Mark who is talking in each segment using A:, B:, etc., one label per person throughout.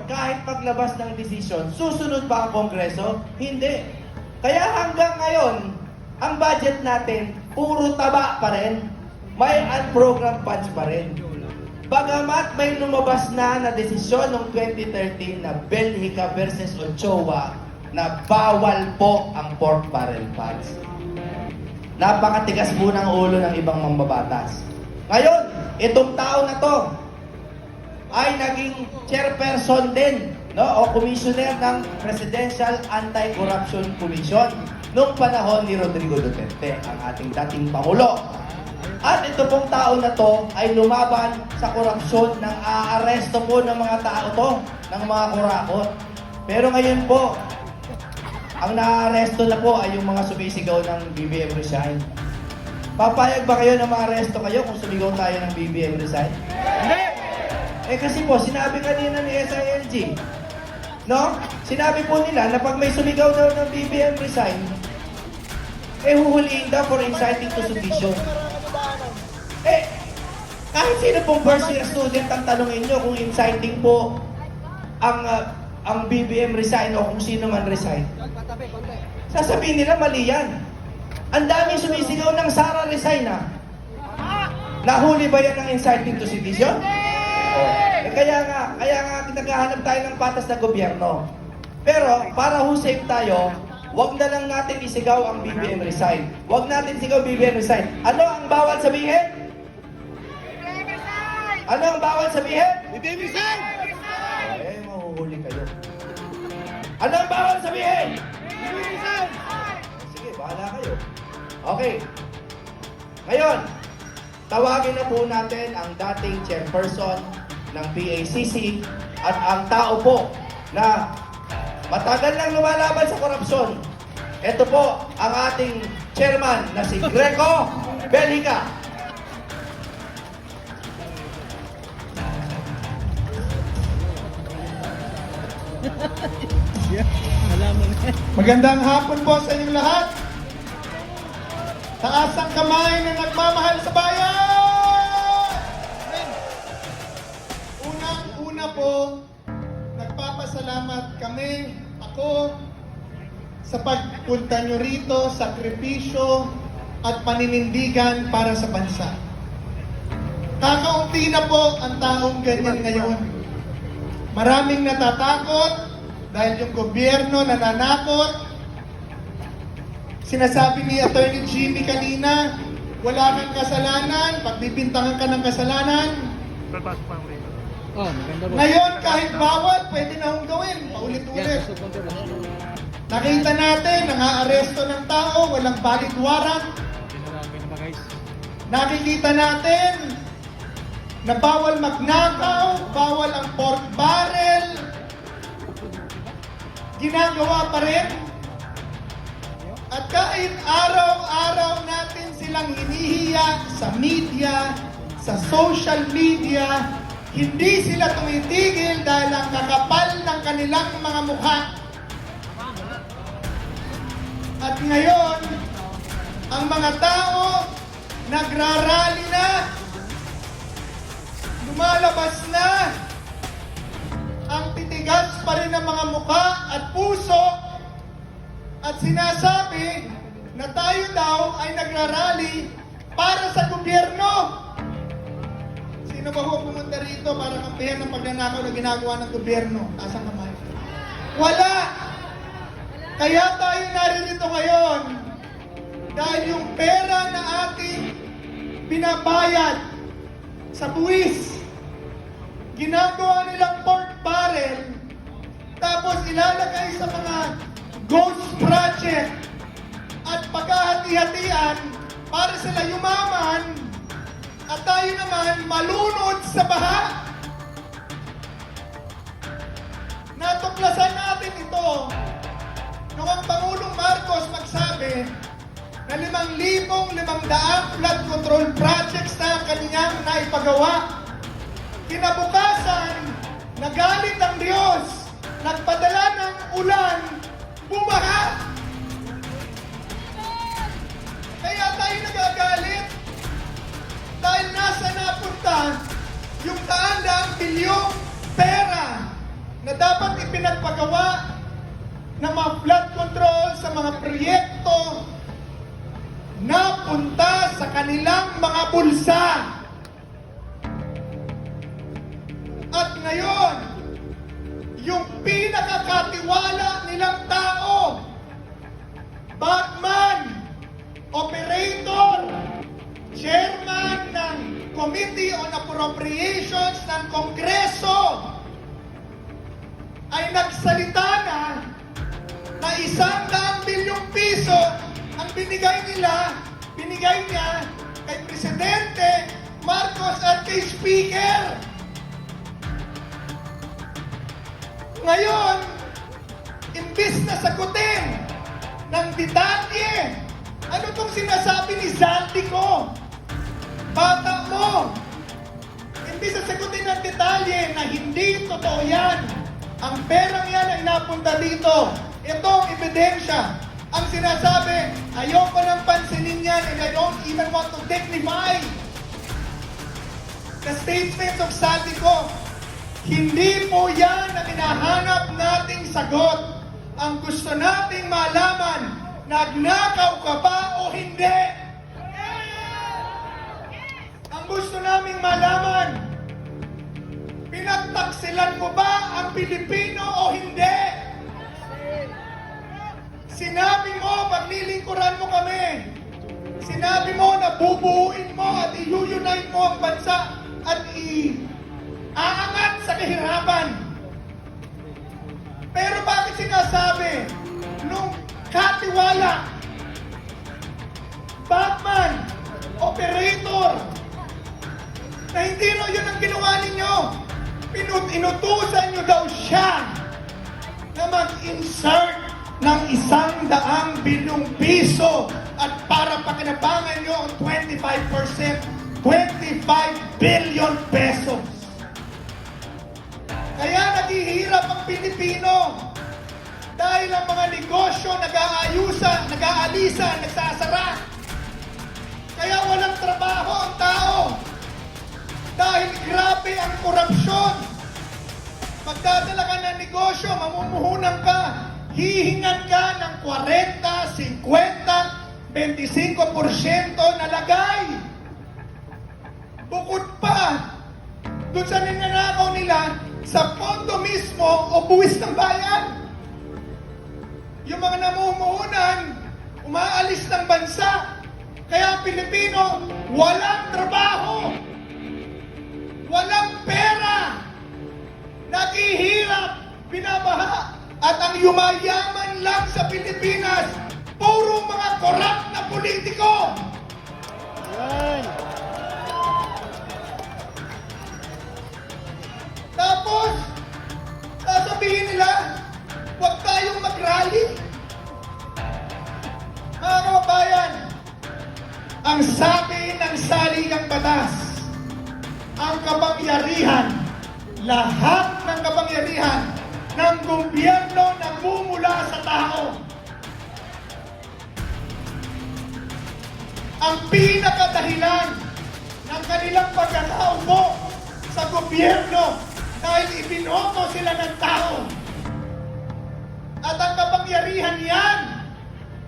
A: kahit paglabas ng desisyon, susunod ba ang Kongreso? Hindi. Kaya hanggang ngayon, ang budget natin, puro taba pa rin. May unprogrammed funds pa rin. Bagamat may lumabas na desisyon noong 2013 na Belgica versus Ochoa na bawal po ang pork barrel funds. Napakatigas po ng ulo ng ibang mambabatas. Ngayon, itong tao na to ay naging chairperson din, no, o commissioner ng Presidential Anti-Corruption Commission noong panahon ni Rodrigo Duterte, ang ating dating Pangulo. At ito pong tao na to ay lumaban sa korupsyon ng aaresto po ng mga tao to, ng mga kurakot. Pero ngayon po, ang naaaresto na po ay yung mga sumisigaw ng BBM Resign. Papayag ba kayo na maaresto kayo kung sumigaw tayo ng BBM Resign? Hindi! Eh kasi po, sinabi kanina ni SILG, no? Sinabi po nila na pag may sumigaw daw ng BBM Resign, eh huhuliin daw for inciting to sedition. Eh, kahit sino pong first year student ang tanongin nyo kung inciting po ang BBM Resign o kung sino man resign. Sasabihin nila mali yan. Ang daming sumisigaw ng Sara Resign na. Nahuli ba yan ng inciting to sedition? Eh, kaya nga naghahanap tayo ng patas na gobyerno. Pero para safe tayo, wag na lang natin isigaw ang BBM Resign. Wag natin isigaw BBM Resign. Ano ang bawal sabihin? Ano ang bawal sabihin? BBM Resign! Eh, mahuhuli kayo. Ano ang bawal sabihin? BBM Resign! Sige, bahala kayo. Okay. Ngayon, tawagin na po natin ang dating chairperson ng PACC at ang tao po na matagal nang lumalaban sa korupsyon. Ito po ang ating chairman na si Greco Belgica.
B: Magandang hapon po sa inyong lahat. Taas ang kamay na nagmamahal sa bayan! Unang-una po, nagpapasalamat kami, ako, sa pagpunta nyo rito, sakripisyo at paninindigan para sa bansa. Kakaunti na po ang taong ganyan ngayon. Maraming natatakot dahil yung gobyerno nananakot. Sinasabi ni Attorney Jimmy kanina, wala kang kasalanan, pagbibintangan ka ng kasalanan. Ngayon, kahit bawal, pwede na hong gawin. Paulit-ulit. Nakita natin, nang-aaresto ng tao, walang valid warrant. Nakikita natin na bawal magnakaw, bawal ang pork barrel. Ginagawa pa rin. At kahit araw-araw natin silang hinihiya sa media, sa social media, hindi sila tumitigil dahil ang kakapal ng kanilang mga mukha. At ngayon, ang mga tao nagrarally na, lumalabas na, ang titigas pa rin ng mga mukha at puso at sinasabi na tayo daw ay nagrarally para sa gobyerno. Sino ba ho pumunta rito para kampihan ng pagnanakaw na ginagawa ng gobyerno? Taas ang kamay. Wala! Kaya tayo naririto ngayon dahil yung pera na ating binabayad sa buwis, ginagawa nilang pork barrel, tapos ilalagay sa mga ghost project at paghahati-hatian para sila yumaman at tayo naman malunod sa baha. Natuklasan natin ito nung ang Pangulong Marcos magsabi na 5,500 flood control projects na kanyang naipagawa. Kinabukasan, nagalit ang Diyos, nagpadala ng ulan, bumaha. Kaya tayo nagagalit dahil nasa napunta yung daan-daang bilyong pera na dapat ipinagpagawa ng mga flood control sa mga proyekto na punta sa kanilang mga bulsa. At ngayon, yung pinakakatiwala nilang tao, bagman, operator, chairman ng Committee on Appropriations ng Kongreso, ay nagsalita na 100 bilyong piso ang binigay niya kay Presidente Marcos at kay Speaker. Ngayon, imbis na sagutin ng detalye, ano tong sinasabi ni Zaldico? Bata mo! Imbis na sagutin ng detalye na hindi totoo yan, ang perang yan ay napunta dito. Ito ang ebidensya. Ang sinasabi, ayoko nang pansinin yan and I don't even want to dignify the statements of Zaldico. Hindi po yan ang hinahanap nating sagot. Ang gusto nating malaman, nagnakaw ka ba o hindi? Ang gusto naming malaman, pinagtaksilan mo ba ang Pilipino o hindi? Sinabi mo, paglilingkuran mo kami. Sinabi mo na bubuuin mo at i-unite mo ang bansa at aangat sa kahirapan. Pero bakit sinasabi nung katiwala, Batman, operator, na hindi raw yun ang ginawa ninyo? Inutusan nyo daw siya na mag-insert ng 100 bilyong piso at para pakinabangan nyo ang 25%, 25 billion pesos. Kaya naghihirap ang Pilipino dahil ang mga negosyo nag-aalisa, nagsasara. Kaya walang trabaho ang tao dahil grabe ang korupsyon. Magdadala ka ng negosyo, mamumuhunan ka, hihingan ka ng 40, 50, 25% na lagay. Bukod pa, doon sa ninanakaw nila, sa pondo mismo o buwis ng bayan. Yung mga namumuhunan, umaalis ng bansa. Kaya ang Pilipino, walang trabaho. Walang pera. Naghihirap, binabaha. At ang yumayaman lang sa Pilipinas, puro mga korap na politiko. Tapos, sasabihin nila, huwag tayong mag-rally. Mga kababayan, ang sabi ng saligang batas, ang kapangyarihan, lahat ng kapangyarihan ng gobyerno nagmumula sa tao. Ang pinakadahilan ng kanilang pagkakaupo sa gobyerno dahil ibinoto sila ng tao. At ang kapangyarihan yan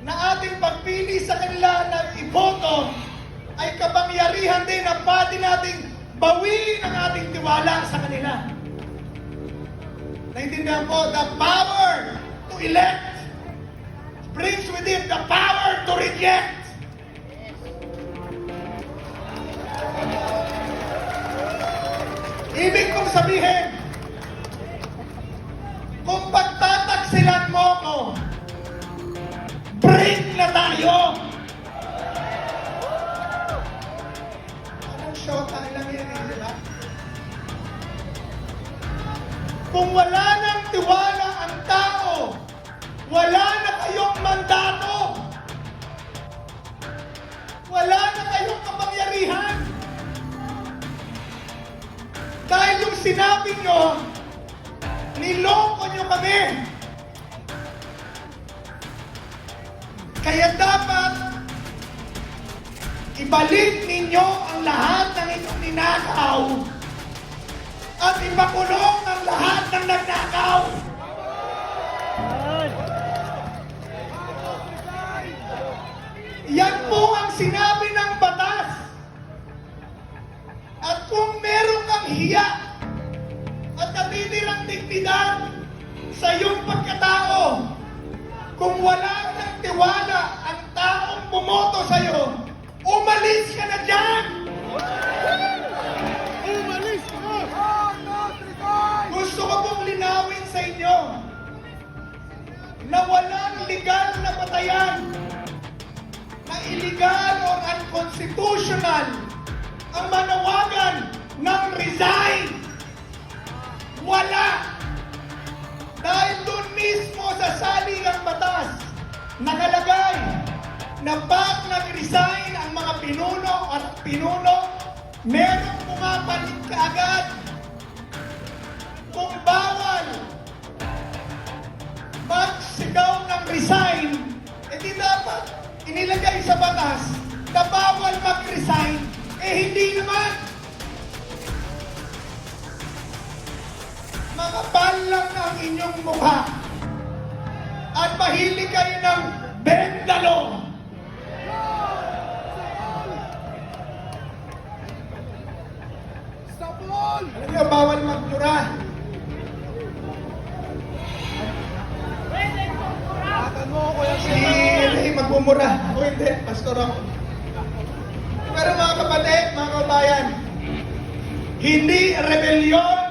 B: na ating pagpili sa kanila na iboto ay kapangyarihan din na pati nating bawiin ang ating tiwala sa kanila. Naintindihan po, the power to elect brings with it the power to reject. Ibig kong sabihin, kung pagtataksilan mo ko, break na tayo! Anong show tayo lang yan, di ba? Kung wala nang tiwala ang tao, wala na kayong mandato. Wala na kayong kapangyarihan. Dahil yung sinabi nyo, niloko nyo kami. Kaya dapat ibalik ninyo ang lahat ng inyong ninakaw at ipakulong ang ang lahat ng nagnakaw. Yan po ang sinabi ng batas. At kung meron kang hiya at natitirang dignidad sa iyong pagkatao, kung wala ng tiwala ang taong bumoto sa iyo, umalis ka na dyan!
C: Umalis ka!
B: Gusto ko pong linawin sa inyo na walang legal na patayan, na illegal or unconstitutional ang manawagan ng resign. Wala! Dahil doon mismo sa saligang batas, nakalagay na pag nag-resign ang mga pinuno, merong pumapalit kaagad. Kung bawal magsigaw ng resign, di dapat inilagay sa batas na bawal mag-resign, hindi naman. Makapal lang ang inyong mukha at mahilig kayo ng bendalo.
C: Sapol!
B: Alam niyo, bawal magmura.
C: Atan mo ko yan
B: Si Ray magmumura. Ako hindi, pastor ako. Pero mga kapatid, mga kabayan, hindi rebellion,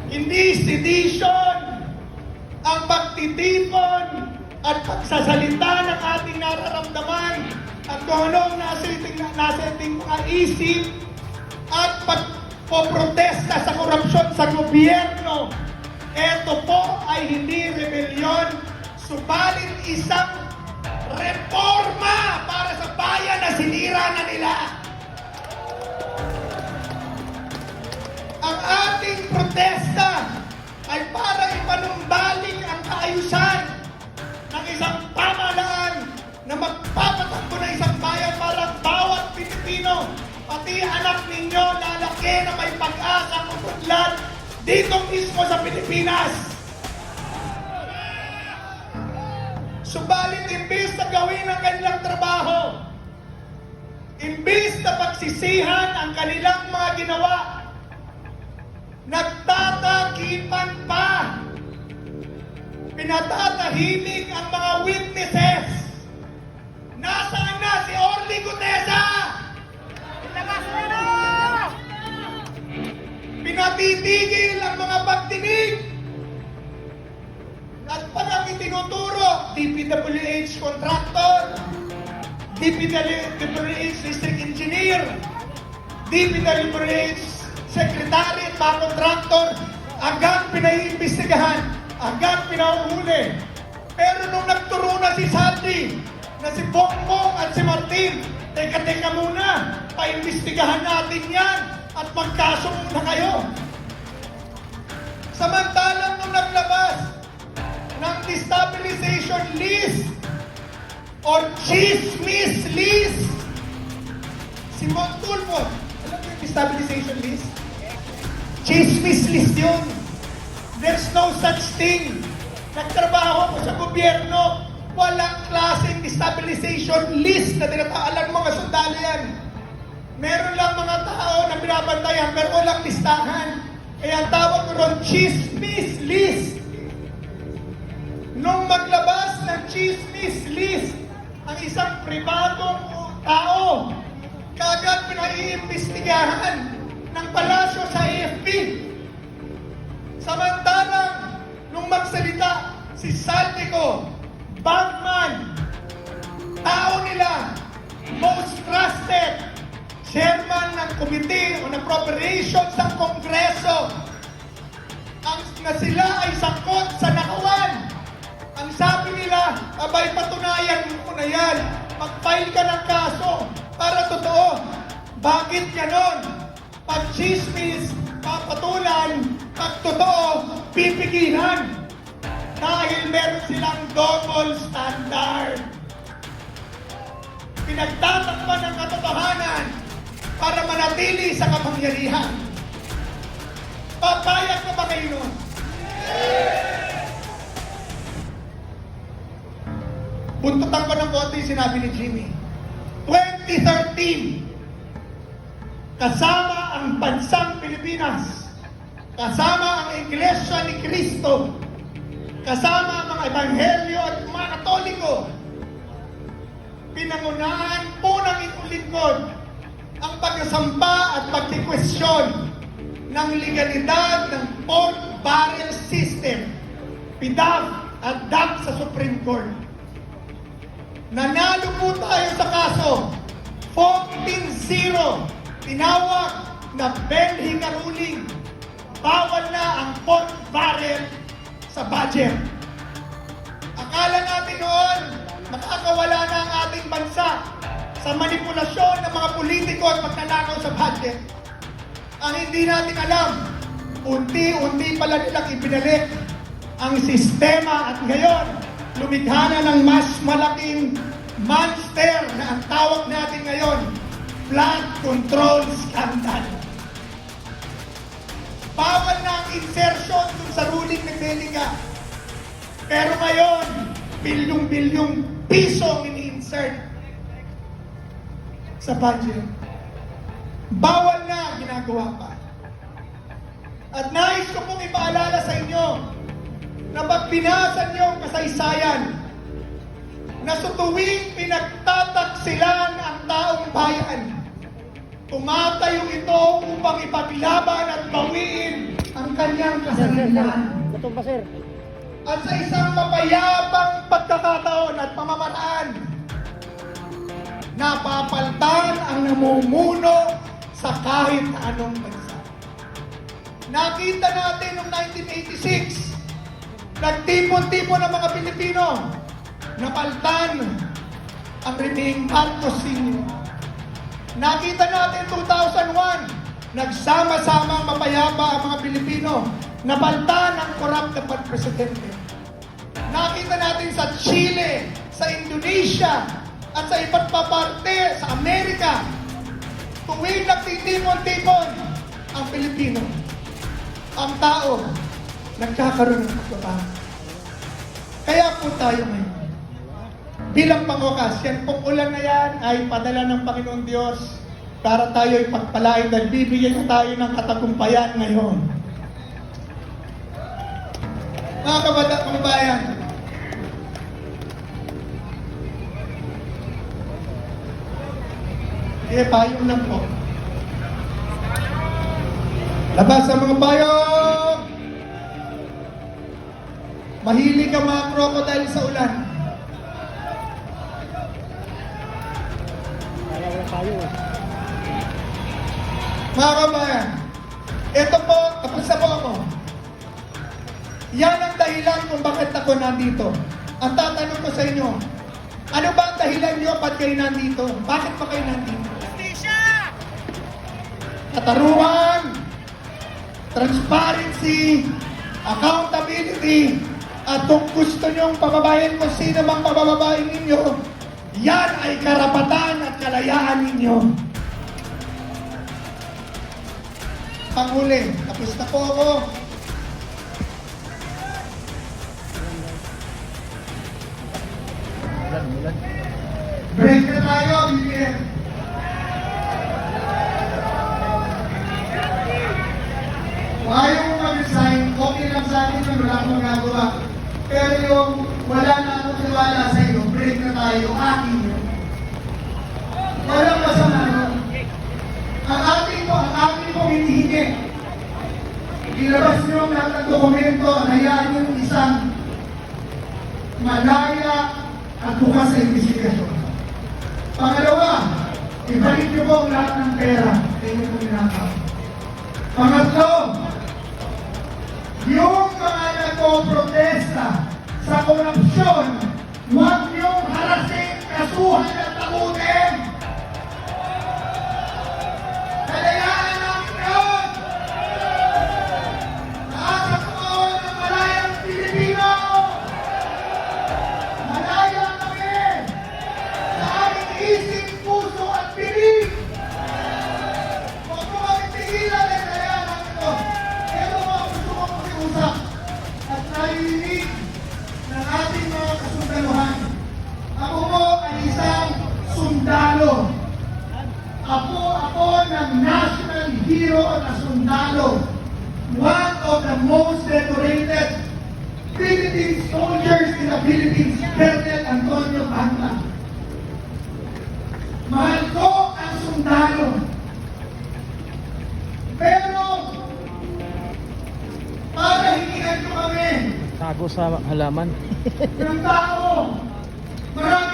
B: hindi sedition, ang pagtitipon at pagsasalita ng ating nararamdaman at kung anong nasa ating mga isip at pagpoprotesta sa korupsyon sa gobyerno. Ito po ay hindi rebellion, subalit isang reforma para sa bayan na sinira na nila. Ang ating protesta ay para ipanumbalik ang kaayusan ng isang pamahalaan na magpapatakbo ng isang bayan para bawat Pilipino, pati anak ninyo, lalaki na may pag-asa umunlad dito mismo sa Pilipinas. Subalit, imbis na gawin ang kanilang trabaho, imbis na pagsisihan ang kanilang mga ginawa, nagtatakipan pa. Pinatatahimik ang mga witnesses. Nasaan na si Orly Gutesa?
C: Ilabas mo na!
B: Pinatitigil ang mga pagdinig. At pag ang itinuturo, DPWH contractor, DPWH district engineer, DPWH secretary at mga contractor, agad pinaiimbestigahan, agad pinauhuli. Pero nung nagturo na si Sandy, na si Bongbong at si Martin, teka muna, paimbestigahan natin yan at magkaso muna kayo. Samantalang nung naglabas ng destabilization list or chismis list, si Montulfo, alam mo yung destabilization list? Chismis list yun. There's no such thing. Nagtrabaho ko sa gobyerno, walang klaseng destabilization list na tinataalan mga sundalo yan. Meron lang mga tao na binabantayan pero walang listahan. Kaya ang tawag ko ron, chismis list. Nung maglabas ng chismis list, ang isang pribadong tao, kagad pinaiimbestigahan ng palasyo sa AFP. Samantalang, nung magsalita si Saldico, Bagman, tao nila, most trusted, chairman ng committee o ng appropriations ng Kongreso, na sila ay sakot sa nakawan. Ang sabi nila, abay patunayan mo na yan, mag-file ka ng kaso para totoo. Bakit ganon? Pag chismis, papatulan, pag totoo, pipigilan. Dahil meron silang double standard. Pinagtatakpan ng katotohanan para manatili sa kapangyarihan. Papayag na ba kayo nun? Buntutan ko ng konti yung sinabi ni Jimmy. 2013, kasama ang bansang Pilipinas, kasama ang Iglesia ni Cristo, kasama ang mga Ebanghelyo at mga Katoliko, pinangunahan po ng inyong lingkod ang pagkasampa at pagkikwestiyon ng legalidad ng pork barrel system, PDAF at DAP sa Supreme Court. Nanalo po tayo sa kaso 14-0. Tinawag na Benhica ruling. Bawal na ang pork barrel sa budget. Akala natin noon, makakawala na ang ating bansa sa manipulasyon ng mga politiko at pagnanakaw sa budget. Ang hindi natin alam, unti-unti pala nilang ibinalik ang sistema at ngayon, lumikha na ng mas malaking monster na ang tawag natin ngayon, flood control scandal. Bawal na ang insertion dun sa ruling ng Benhica. Pero ngayon, bilyong-bilyong piso ang ini-insert sa budget. Bawal na, ginagawa pa. At nais ko pong ipaalala sa inyo na pag binasa niyo ang kasaysayan na sa tuwing pinagtataksilan ang taong bayan, tumatayo ito upang ipaglaban at bawiin ang kanyang kasalanan. At sa isang mapayapang pagkakataon at pamamaraan, napapaltan ang namumuno sa kahit anong bansa. Nakita natin noong 1986, nagtipon-tipon ng mga Pilipino, napaltan ang Reming Marcos Sr. Nakita natin 2001, nagsama-sama mapayapa ang mga Pilipino, napaltan ang korap na presidente. Nakita natin sa Chile, sa Indonesia, at sa iba't pa parte sa Amerika, tuwing nagtitipon-tipon ang Pilipino, ang tao, nagkakaroon ng pagbabago. Kaya po tayo ngayon, bilang pangwakas, yan pong ulan na yan ay padala ng Panginoon Diyos para tayo ay pagpalain dahil bibigyan na tayo ng katagumpayan ngayon. Mga kababayan, payong lang po. Labas ang mga payong! Mahilig ang mga crocodile sa ulan. Mga kabayan, ito po, tapos na po ako. Yan ang dahilan kung bakit ako nandito. Ang tatanong ko sa inyo, ano ba ang dahilan nyo ba't kayo nandito? Bakit pa kayo nandito? Katarungan, transparency, accountability, at kung gusto nyong pababayan kung sino mang pabababain ninyo, yan ay karapatan at kalayaan ninyo. Panghuli, tapos na po ako. Break na tayo, Miguel. Kung ayaw mo mag-resign, okay lang sa akin yung wala akong magagawa. Pero yung wala na akong tiwala sa iyo, break na tayo, akin yun. Walang masama nun. Ang ating pong hinihingi. Ilabas niyo ang lahat ng dokumento, hayaan yung isang malaya at bukas sa investigasyon. Pangalawa, ibalik niyo po ang lahat ng pera na inyo po ninakaw. Pangatlo, yung mga nagpo-protesta sa korupsyon, huwag niyong harasin, kasuhan at takutin. Kalayaan namin yun! Naasa ko ng malayang Pilipino! Malaya kami! Sa aming isip, puso at piling! Huwag mo kami pigilan, kalayaan namin ito! Pero sundalo. Ako ng national hero na sundalo. One of the most decorated Philippine soldiers in the Philippines, Colonel Antonio Banda. Mahal ko ang sundalo. Pero, para hiningan ko kami
C: Tago sa halaman.
B: ng tao, marami.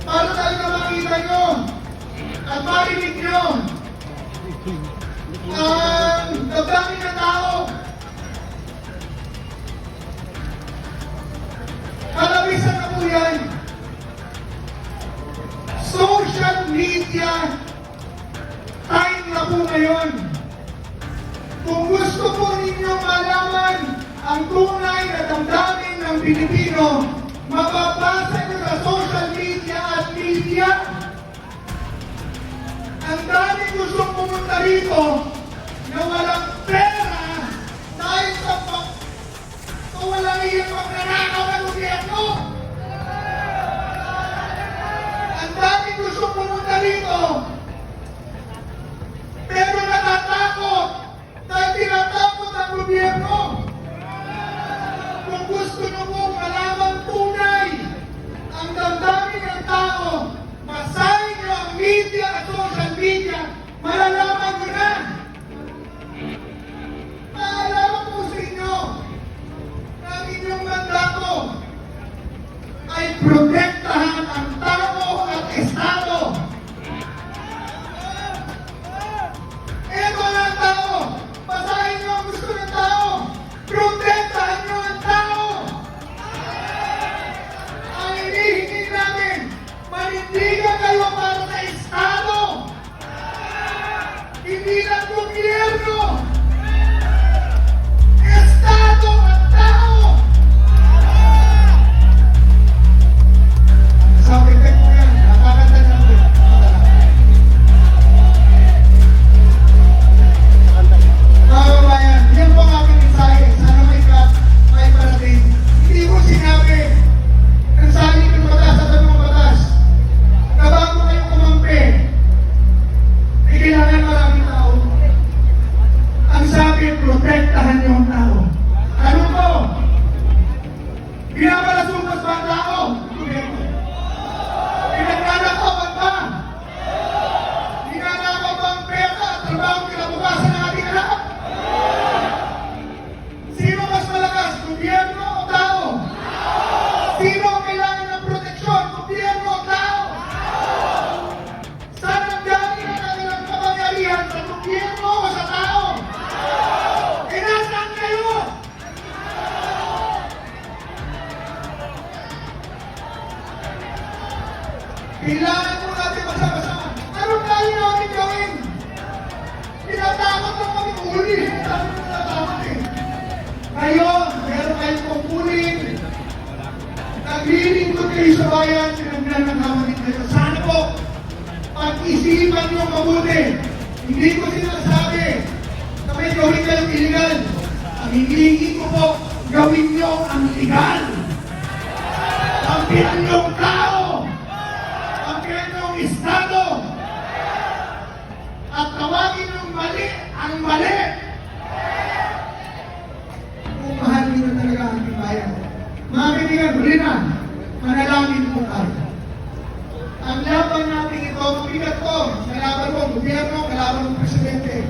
B: Para talaga makita nyo at marinig nyo ang damdamin ng tao. Kalabisan na po yan. Social media time na po ngayon. Kung gusto po ninyong malaman ang tunay na damdamin ng Pilipino, mababasa nyo sa social media at media. Ang daming gustong pumunta rito na walang pera dahil sa walang iyong pagnanakaw ng gobyerno. Ang daming gustong pumunta rito pero natatakot dahil tinatakot ang gobyerno. Kung gusto nyo pong malaman tunay ang damdamin ng tao, basahin nyo ang media at social media, malalaman nyo na. Maalala po sa inyo na ang inyong mandato ay protektahan ang tao at estado. Ito na ang tao. Basahin nyo ang gusto ng tao. Protektahan nyo ang tao. Ang hinihingi namin, manindigan kayo para sa estado. Hindi lang gobyerno. Estado at tao. Sabi ko yan, nakakanta na po. Mga kabayan, yan po ang aking mensahe. Sana may parating. Hindi ko sinabi ang sabi ng batas at anong batas na bago kayo kumampi, ay kailangan maraming tao. Ang sabi, protektahan niyo ang tao. Ano po? Binabalasukas ba ang tao? Gobyerno. Pinagnanakawan ba? Ninanakaw ba ang pera at trabaho kinabukasan ng ating anak? Sino mas malakas? Gobyerno o tao? Sino ang kailangan ng proteksyon? Gobyerno o tao? Saan ang dami ng kanilang kapangyarihan? Sa gobyerno o sa tao? E nasaan kayo? Kailangan po natin masama-sama. Anong kaya natin gawin? Tinatakot lang kami uli. Sabi mo tinatakot eh. Ngayon, meron kayong pagpuling. Naglilingkod kayo sa bayan, pinagnanakawan kayo. Sana po, pag-isipan nyo mabuti. Hindi ko sinasabi na may gawin kayong illegal. Ang hinihingi ko po, gawin nyo ang legal. Kampihan nyo ang tao. Kampihan nyo ang estado. At tawagin nyo ang mali. Kung mahal nyo talaga ang ating bayan. Mga kaibigan, huli na, manalangin po tayo. Ang laban natin ito, mabigat po. Kalaban mo, gobyerno, kalaban mo, presidente.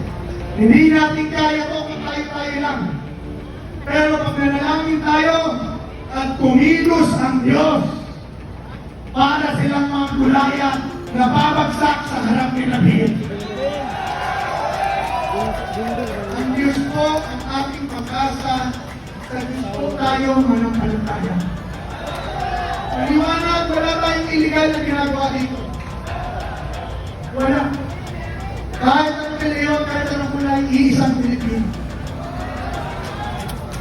B: Hindi natin kaya po kung tayo-tayo lang. Pero pag nanalangin tayo at kumilos ang Diyos para silang mga gulaya na babagsak sa harap ni David. Ang Diyos po ang ating pag-asa sa Diyos po tayo manampalataya. Maliwanag, wala tayong illegal na ginagawa dito. Wala. Kahit anong reliyon, kahit anong kulay, iisang Pilipino.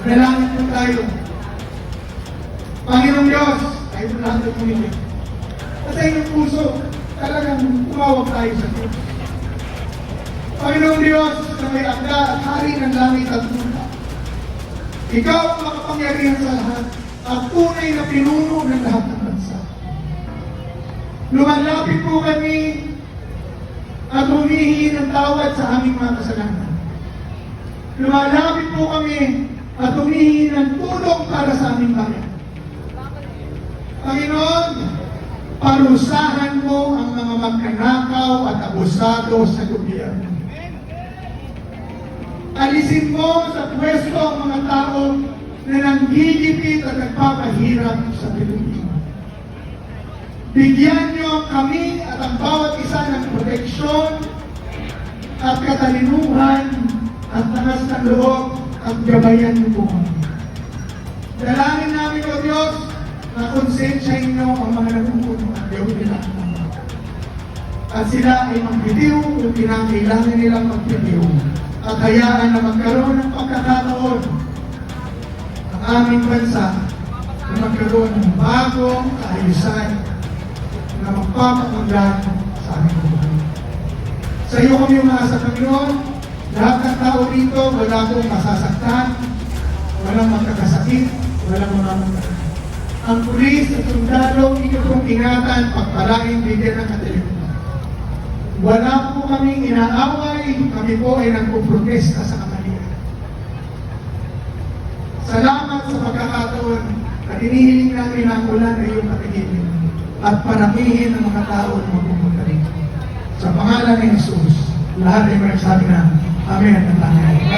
B: Dalangin po tayo. Panginoong Diyos, tayo po lahat ng pumili. Sa inyong puso, talagang tumawag tayo sa Diyos. Panginoong Diyos, na may akda at hari ng langit at lupa. Ikaw ang makapangyarihan sa lahat at tunay na pinuno ng lahat ng bansa. Lumalapit po kami at humihingi ng tawad sa aming mga kasalanan. Lumalapit po kami at humihingi ng tulong para sa aming bayan. Panginoon, parusahan mo ang mga magnanakaw at abusado sa gobyerno. Alisin mo sa pwesto ang mga tao na nanggigipit at nagpapahirap sa Pilipinas. Bigyan niyo kami at ang bawat isa ng proteksyon at katalinuhan at takas ng loob at gabayan niyo po kami. Dalangin namin o Diyos na konsensyahin niyo ang mga nagpupuno at gawin nila. At sila ay magbitiw kung kinakailangan nilang magbitiw. At hayaan na magkaroon ng pagkakataon ang aming bansa na magkaroon ng bagong kaayusan na magpapakunggan sa aming buhay. Sa iyo kami umaasa, Panginoon. Lahat ng tao rito, wala pong masasaktan, walang magkakasakit, walang mamamatay. Ang pulis at sundalo, inyo pong ingatan, pagpalain, bigyan ng katilipan. Wala po kaming inaaway, kami po ay nagpuprotesta sa kamalian. Salamat sa pagkakataon at inihiling namin ang ulan na iyong katigilin at paramihin ang mga tao na magpupunta rito. Sa pangalan ni Jesus, lahat ay magsabi na, Amen at Amen.